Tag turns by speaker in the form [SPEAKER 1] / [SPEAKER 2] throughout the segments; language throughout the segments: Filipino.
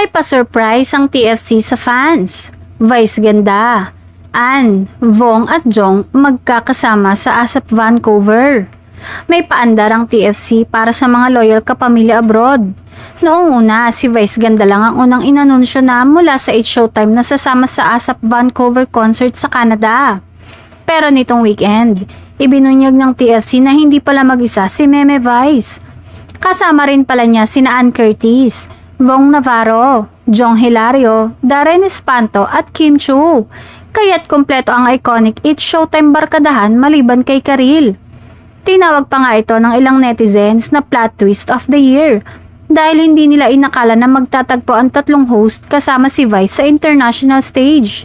[SPEAKER 1] May pa-surprise ang TFC sa fans. Vice ganda. Ann, Vong at Jong magkakasama sa ASAP Vancouver. May paandar ang TFC para sa mga loyal kapamilya abroad. Noong una, si Vice ganda lang ang unang inanunsyo na mula sa It's Showtime na sasama sa ASAP Vancouver concert sa Canada. Pero nitong weekend, ibinunyag ng TFC na hindi pala mag-isa si Meme Vice. Kasama rin pala niya sina Ann Curtis, Vong Navarro, Jong Hilario, Darren Espanto at Kim Chu. Kaya't kumpleto ang iconic It's Showtime barkadahan maliban kay Karil. Tinawag pa nga ito ng ilang netizens na plot twist of the year dahil hindi nila inakala na magtatagpo ang tatlong host kasama si Vice sa international stage.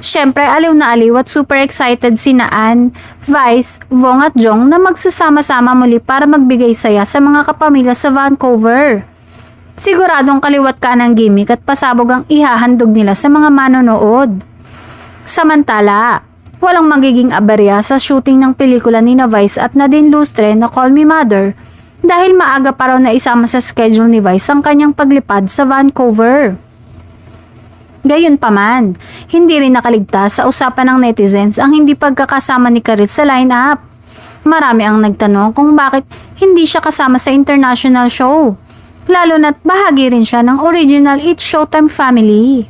[SPEAKER 1] Syempre aliw na aliw at super excited sina Ann, Vice, Vong at Jong na magsasama-sama muli para magbigay saya sa mga kapamilya sa Vancouver. Siguradong kaliwat ka ng gimmick at pasabog ang ihahandog nila sa mga manonood. Samantala, walang magiging aberya sa shooting ng pelikula ni Vice at Nadine Lustre na Call Me Mother dahil maaga pa raw na isama sa schedule ni Vice ang kanyang paglipad sa Vancouver. Gayunpaman, hindi rin nakaligtas sa usapan ng netizens ang hindi pagkakasama ni Karil sa lineup. Marami ang nagtanong kung bakit hindi siya kasama sa international show. Lalo na't bahagi rin siya ng original It's Showtime family.